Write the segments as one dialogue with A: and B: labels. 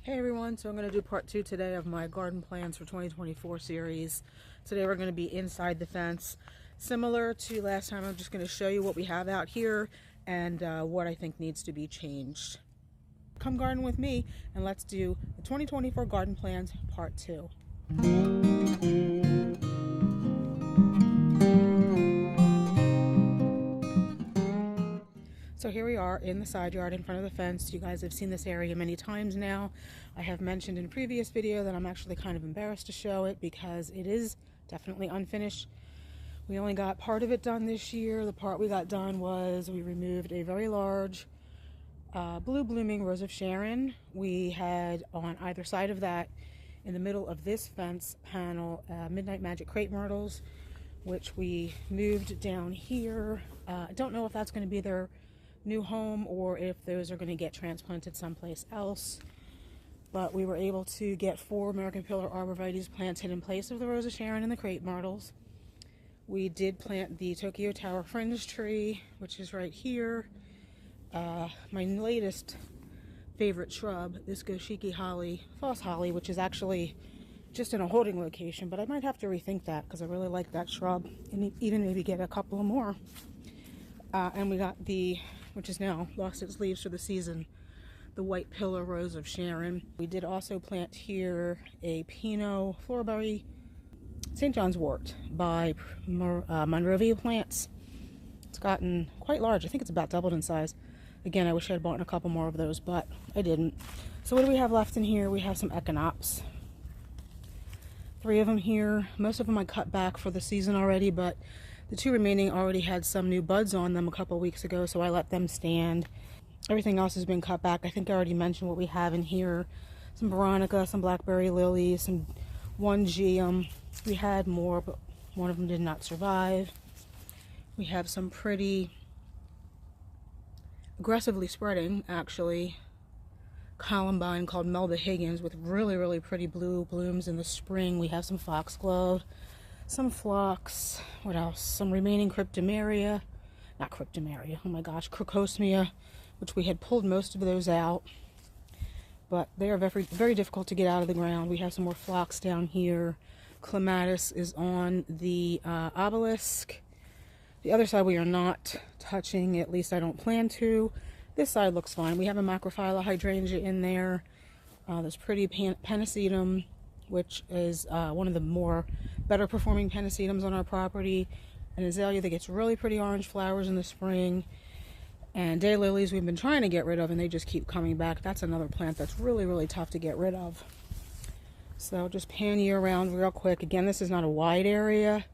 A: Hey everyone, so I'm going to do part 2 today of my garden plans for 2024 series. Today we're going to be inside the fence. Similar to last time, I'm just going to show you what we have out here and what I think needs to be changed. Come garden with me and let's do the 2024 garden plans part 2. So here we are in the side yard in front of the fence. You guys have seen this area many times now. I have mentioned in a previous video that I'm actually kind of embarrassed to show it because it is definitely unfinished. We only got part of it done this year. The part we got done was we removed a very large blue blooming rose of Sharon. We had on either side of that, in the middle of this fence panel, Midnight Magic crepe myrtles, which we moved down here. I don't know if that's going to be their new home or if those are going to get transplanted someplace else, but we were able to get 4 American Pillar arborvitaes planted in place of the Rose of Sharon and the crepe myrtles. We did plant the Tokyo Tower fringe tree, which is right here. My latest favorite shrub, this Goshiki holly, false holly, which is actually just in a holding location, but I might have to rethink that because I really like that shrub and even maybe get a couple more. And we got the, which has now lost its leaves for the season, the white pillar rose of Sharon. We did also plant here a Pinot Florberry St. John's wort by Monrovia Plants. It's gotten quite large. I think it's about doubled in size. Again, I wish I had bought a couple more of those, but I didn't. So what do we have left in here? We have some echinops. 3 of them here. Most of them I cut back for the season already, but the 2 remaining already had some new buds on them a couple weeks ago, so I let them stand. Everything else has been cut back. I think I already mentioned what we have in here. Some veronica, some blackberry lilies, one geum. We had more, but one of them did not survive. We have some pretty aggressively spreading, actually, columbine called Melba Higgins with really, really pretty blue blooms in the spring. We have some foxglove, some phlox, what else? Some remaining cryptomeria, not cryptomeria, oh my gosh, crocosmia, which we had pulled most of those out, but they are very, very difficult to get out of the ground. We have some more phlox down here. Clematis is on the obelisk. The other side we are not touching, at least I don't plan to. This side looks fine. We have a macrophylla hydrangea in there. This pretty pennisetum, which is one of the more better performing pennisetums on our property. An azalea that gets really pretty orange flowers in the spring. And daylilies we've been trying to get rid of and they just keep coming back. That's another plant that's really, really tough to get rid of. So just pan you around real quick. Again, this is not a wide area,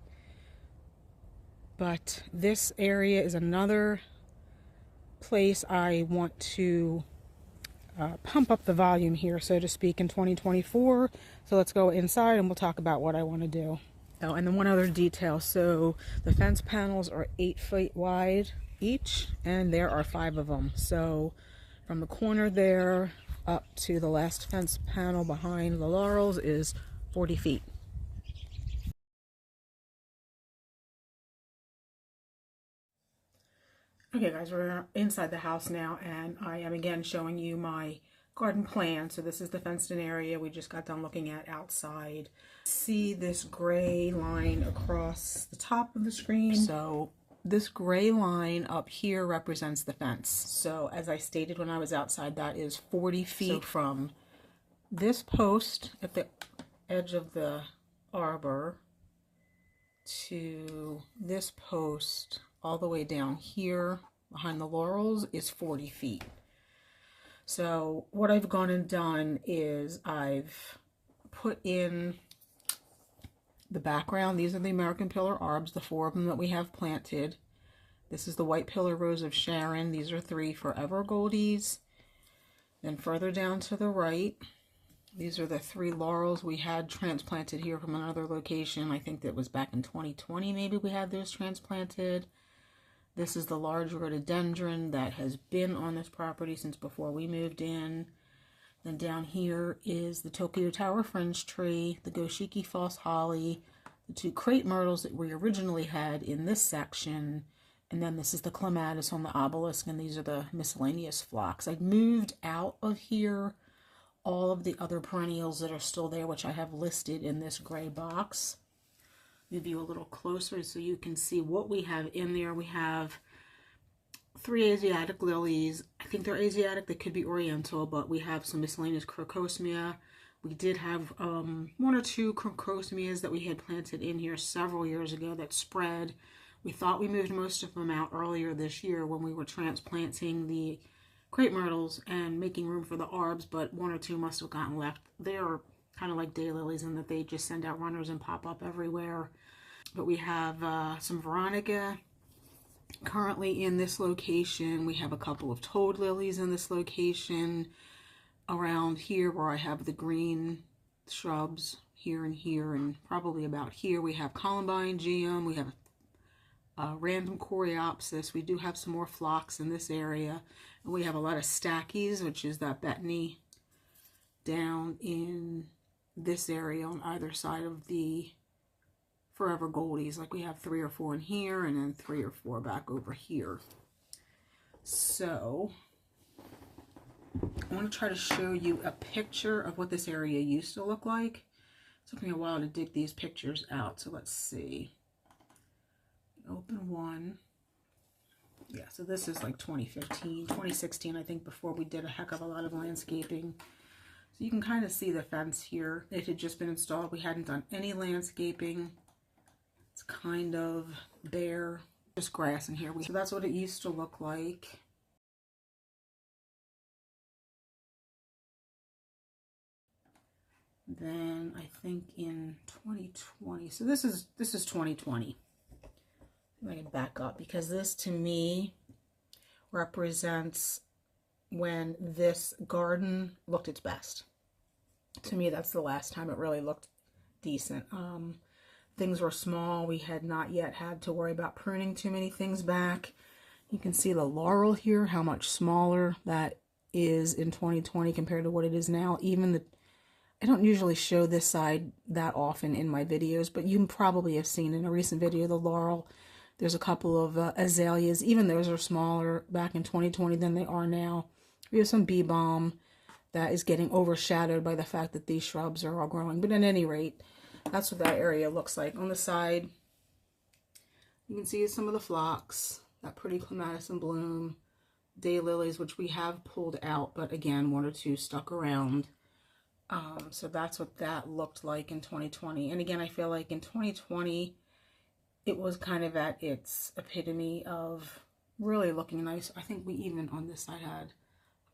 A: but this area is another place I want to pump up the volume here, so to speak, in 2024. So let's go inside and we'll talk about what I want to do. Oh, and then one other detail. So the fence panels are 8 feet wide each, and there are 5 of them. So from the corner there up to the last fence panel behind the laurels is 40 feet. Okay guys, we're inside the house now and I am again showing you my garden plan. So this is the fenced in area we just got done looking at outside. See this gray line across the top of the screen? So this gray line up here represents the fence. So as I stated when I was outside, that is 40 feet. So from this post at the edge of the arbor to this post all the way down here behind the laurels is 40 feet. So what I've gone and done is I've put in the background. These are the American Pillar arbs, the 4 of them that we have planted. This is the white pillar rose of Sharon. These are 3 forever goldies. Then further down to the right, these are the 3 laurels we had transplanted here from another location. I think that was back in 2020 maybe we had those transplanted. This is the large rhododendron that has been on this property since before we moved in. Then down here is the Tokyo Tower fringe tree, the Goshiki false holly, the 2 crepe myrtles that we originally had in this section, and then this is the clematis on the obelisk, and these are the miscellaneous phlox. I moved out of here all of the other perennials that are still there, which I have listed in this gray box. Move you a little closer so you can see what we have in there. We have 3 Asiatic lilies. I think they're Asiatic. They could be Oriental, but we have some miscellaneous crocosmia. We did have 1 or 2 crocosmias that we had planted in here several years ago that spread. We thought we moved most of them out earlier this year when we were transplanting the crepe myrtles and making room for the arbs, but 1 or 2 must have gotten left. They're kind of like daylilies in that they just send out runners and pop up everywhere. But we have some veronica currently in this location. We have a couple of toad lilies in this location. Around here where I have the green shrubs here and probably about here, we have columbine geum, we have random coreopsis. We do have some more phlox in this area, and we have a lot of stackies, which is that betony, down in this area on either side of the forever goldies. Like we have 3 or 4 in here, and then 3 or 4 back over here. So I want to try to show you a picture of what this area used to look like. It took me a while to dig these pictures out, so let's see. Open one. Yeah, so this is like 2015, 2016, I think, before we did a heck of a lot of landscaping. So you can kind of see the fence here. It had just been installed. We hadn't done any landscaping. It's kind of bare, just grass in here. So that's what it used to look like. Then I think in 2020, so this is 2020. I'm going to back up because this to me represents when this garden looked its best. To me, that's the last time it really looked decent. Things were small. We had not yet had to worry about pruning too many things back. You can see the laurel here, how much smaller that is in 2020 compared to what it is now. Even the I don't usually show this side that often in my videos, but you probably have seen in a recent video the laurel. There's a couple of azaleas. Even those are smaller back in 2020 than they are now. We have some bee balm that is getting overshadowed by the fact that these shrubs are all growing. But at any rate, that's what that area looks like. On the side, you can see some of the phlox, that pretty clematis in bloom, daylilies, which we have pulled out, but again, 1 or 2 stuck around. So that's what that looked like in 2020. And again, I feel like in 2020, it was kind of at its epitome of really looking nice. I think we even on this side had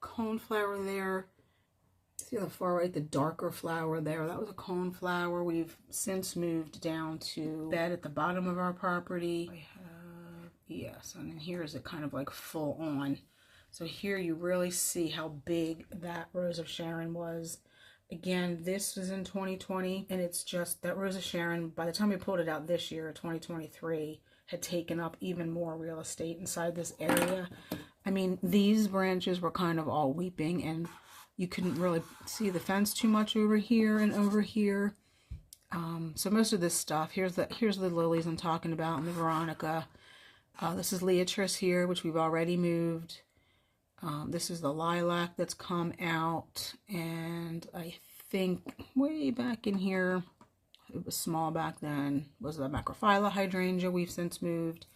A: a coneflower there. See on the far right, the darker flower there. That was a coneflower. We've since moved down to bed at the bottom of our property. I have, yes, and then here is it kind of like full on. So here you really see how big that Rose of Sharon was. Again, this was in 2020, and it's just that Rose of Sharon, by the time we pulled it out this year, 2023, had taken up even more real estate inside this area. I mean, these branches were kind of all weeping, and you couldn't really see the fence too much over here and over here. So most of this stuff, here's the lilies I'm talking about, and the veronica. This is Leotris here, which we've already moved. This is the lilac that's come out, and I think way back in here, it was small back then, was the macrophylla hydrangea. We've since moved.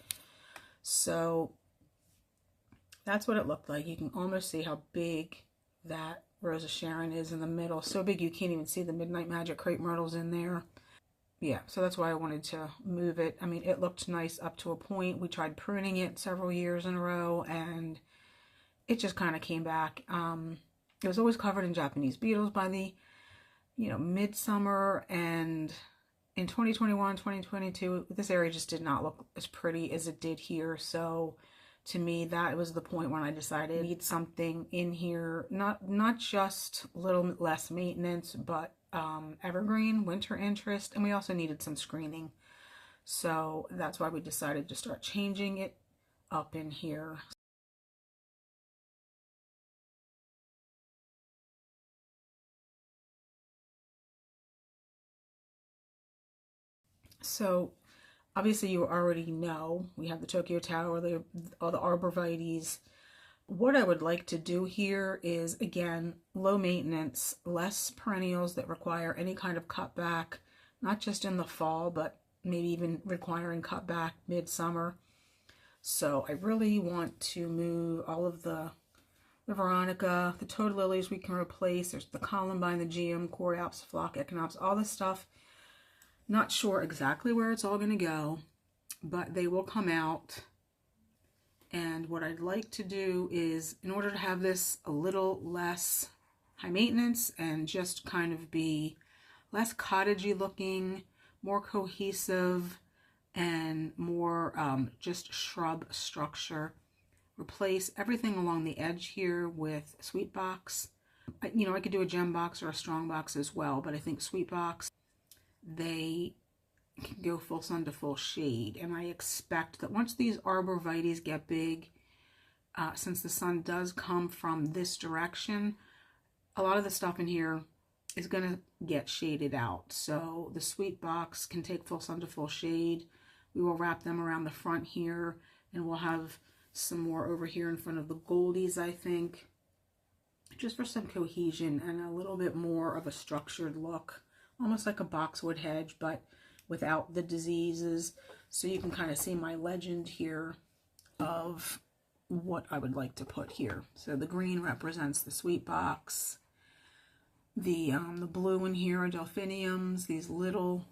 A: So that's what it looked like. You can almost see how big that Rose of Sharon is in the middle. So big you can't even see the Midnight Magic crepe myrtles in there. Yeah, so that's why I wanted to move it. I mean, it looked nice up to a point. We tried pruning it several years in a row, and it just kind of came back. It was always covered in Japanese beetles by the, midsummer, and in 2021, 2022, this area just did not look as pretty as it did here. So to me, that was the point when I decided I need something in here, not just a little less maintenance, but evergreen, winter interest, and we also needed some screening. So that's why we decided to start changing it up in here. So obviously you already know we have the Tokyo Tower, all the arborvitaes. What I would like to do here is, again, low maintenance, less perennials that require any kind of cutback, not just in the fall, but maybe even requiring cutback midsummer. So I really want to move all of the Veronica, the toad lilies we can replace. There's the columbine, the geum, coreops, flock, echinops, all this stuff. Not sure exactly where it's all going to go, but they will come out. And what I'd like to do is, in order to have this a little less high maintenance and just kind of be less cottagey looking, more cohesive, and more just shrub structure, replace everything along the edge here with sweet box. You know, I could do a gem box or a strong box as well, but I think sweet box, they can go full sun to full shade. And I expect that once these arborvitaes get big, since the sun does come from this direction, a lot of the stuff in here is going to get shaded out. So the sweet box can take full sun to full shade. We will wrap them around the front here, and we'll have some more over here in front of the goldies, I think, just for some cohesion and a little bit more of a structured look, almost like a boxwood hedge, but without the diseases. So you can kind of see my legend here of what I would like to put here. So the green represents the sweet box. The blue in here are delphiniums. These little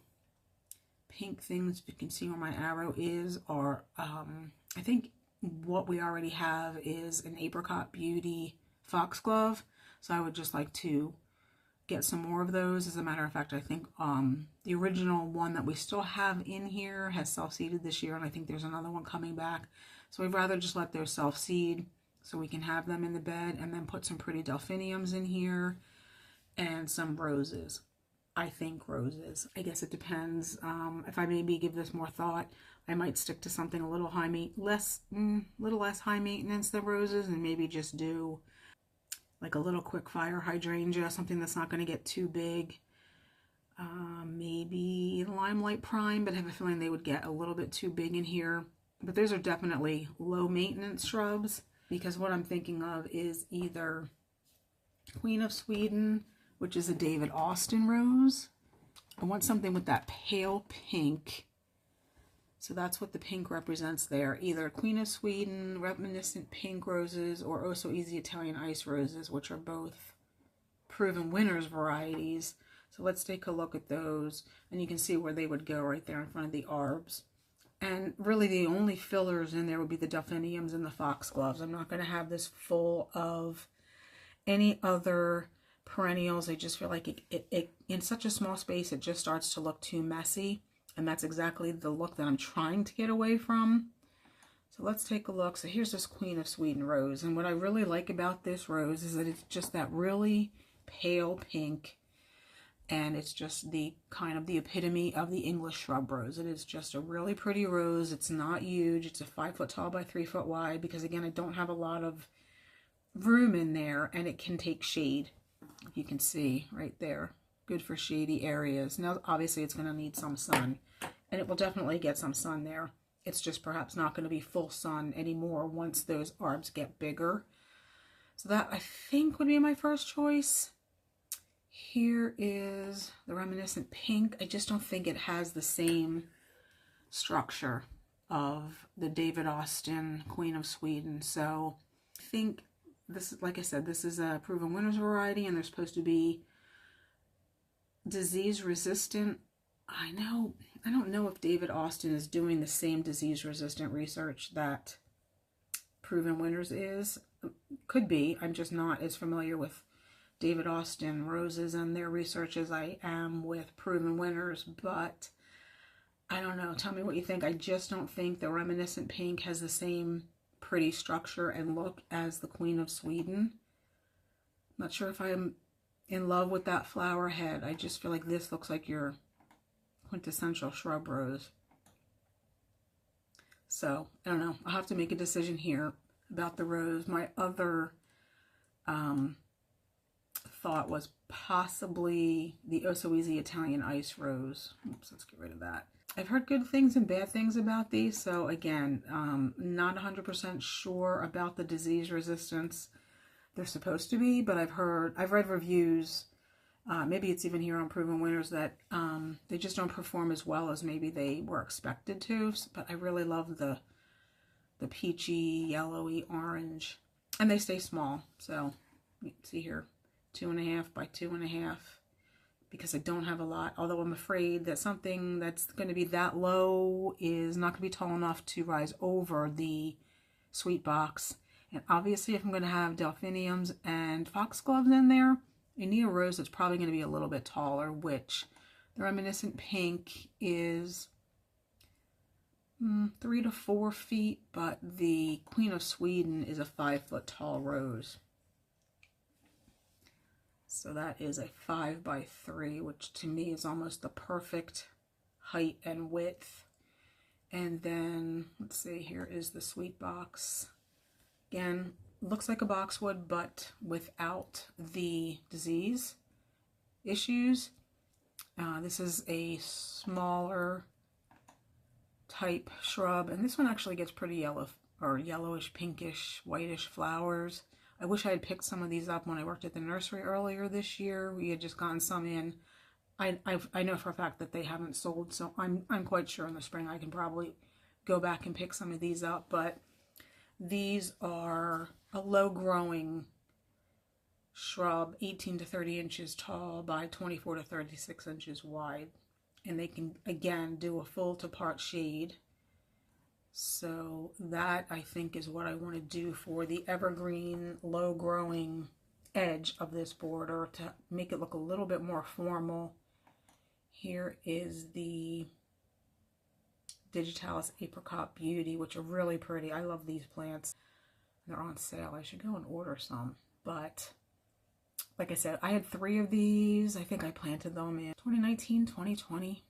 A: pink things, you can see where my arrow is, are I think what we already have is an apricot beauty foxglove. So I would just like to get some more of those. As a matter of fact, I think the original one that we still have in here has self-seeded this year, and I think there's another one coming back. So I'd rather just let those self-seed so we can have them in the bed, and then put some pretty delphiniums in here and some roses. I think roses. I guess it depends. If I maybe give this more thought, I might stick to something a little little less high maintenance than roses, and maybe just do like a little quick fire hydrangea, something that's not going to get too big. Maybe limelight prime, but I have a feeling they would get a little bit too big in here. But those are definitely low maintenance shrubs, because what I'm thinking of is either Queen of Sweden, which is a David Austin rose. I want something with that pale pink. So that's what the pink represents there. Either Queen of Sweden, reminiscent pink roses, or Oh So Easy Italian ice roses, which are both proven winners varieties. So let's take a look at those, and you can see where they would go right there in front of the arbs. And really the only fillers in there would be the delphiniums and the foxgloves. I'm not going to have this full of any other perennials. I just feel like it in such a small space, it just starts to look too messy. And that's exactly the look that I'm trying to get away from. So let's take a look. So here's this Queen of Sweden rose. And what I really like about this rose is that it's just that really pale pink. And it's just the kind of the epitome of the English shrub rose. It is just a really pretty rose. It's not huge. It's a 5 foot tall by 3 foot wide, because again, I don't have a lot of room in there, and it can take shade. You can see right there. Good for shady areas. Now, obviously, it's going to need some sun, and it will definitely get some sun there. It's just perhaps not going to be full sun anymore once those arbs get bigger. So that, I think, would be my first choice. Here is the reminiscent pink. I just don't think it has the same structure of the David Austin Queen of Sweden. So I think this, like I said, this is a proven winners variety, and they're supposed to be disease resistant. I don't know if David Austin is doing the same disease resistant research that proven winners is. Could be. I'm just not as familiar with David Austin roses and their research as I am with proven winners, but I don't know. Tell me what you think. I just don't think the reminiscent pink has the same pretty structure and look as the Queen of Sweden. Not sure if I'm in love with that flower head. I just feel like this looks like your quintessential shrub rose. So, I don't know. I'll have to make a decision here about the rose. My other thought was possibly the Oh So Easy Italian ice rose. Oops, let's get rid of that. I've heard good things and bad things about these. So again, not 100% sure about the disease resistance. They're supposed to be, but I've read reviews, maybe it's even here on Proven Winners, that they just don't perform as well as maybe they were expected to. But I really love the peachy, yellowy, orange, and they stay small. So you can see here, 2.5 by 2.5, because I don't have a lot. Although I'm afraid that something that's going to be that low is not going to be tall enough to rise over the sweet box. And obviously, if I'm going to have delphiniums and foxgloves in there, I need a rose that's probably going to be a little bit taller, which the reminiscent pink is 3 to 4 feet, but the Queen of Sweden is a 5-foot tall rose. So that is a 5 by 3, which to me is almost the perfect height and width. And then, let's see, here is the sweet box. Again, looks like a boxwood, but without the disease issues. This is a smaller type shrub, and this one actually gets pretty yellow, or yellowish, pinkish, whitish flowers. I wish I had picked some of these up when I worked at the nursery earlier this year. We had just gotten some in. I know for a fact that they haven't sold, so I'm quite sure in the spring I can probably go back and pick some of these up. But these are a low-growing shrub, 18 to 30 inches tall by 24 to 36 inches wide. And they can, again, do a full to part shade. So that, I think, is what I want to do for the evergreen, low-growing edge of this border to make it look a little bit more formal. Here is the Digitalis Apricot Beauty, which are really pretty. I love these plants. They're on sale. I should go and order some. But like I said, I had 3 of these. I think I planted them in 2019, 2020.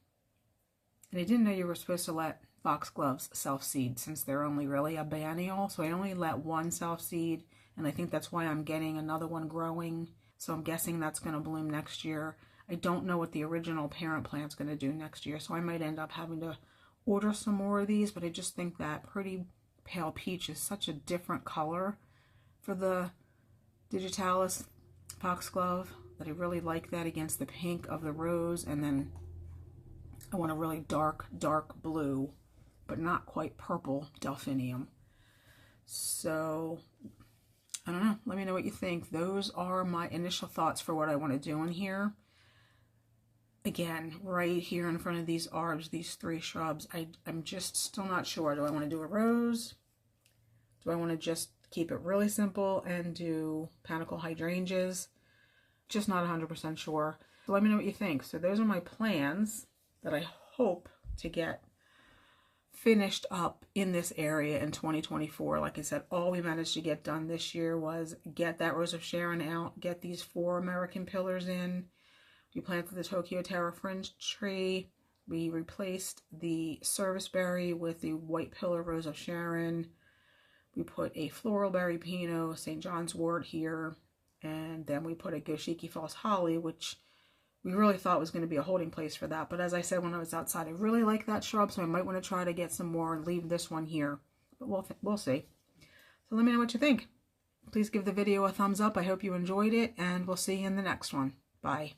A: And I didn't know you were supposed to let foxgloves self-seed since they're only really a biennial. So I only let 1 self-seed, and I think that's why I'm getting another one growing. So I'm guessing that's going to bloom next year. I don't know what the original parent plant's going to do next year, so I might end up having to order some more of these, but I just think that pretty pale peach is such a different color for the Digitalis foxglove that I really like that against the pink of the rose. And then I want a really dark blue, but not quite purple delphinium. So I don't know. Let me know what you think. Those are my initial thoughts for what I want to do in here. Again, right here in front of these arbs, these 3 shrubs, I'm just still not sure. Do I want to do a rose? Do I want to just keep it really simple and do panicle hydrangeas? Just not 100% sure. So let me know what you think. So those are my plans that I hope to get finished up in this area in 2024. Like I said, all we managed to get done this year was get that Rose of Sharon out, get these 4 American pillars in. We planted the Tokyo Terra Fringe tree. We replaced the serviceberry with the white pillar Rose of Sharon. We put a floral berry Pinot, St. John's wort here. And then we put a Goshiki False Holly, which we really thought was going to be a holding place for that. But as I said when I was outside, I really like that shrub, so I might want to try to get some more and leave this one here. But we'll see. So let me know what you think. Please give the video a thumbs up. I hope you enjoyed it, and we'll see you in the next one. Bye.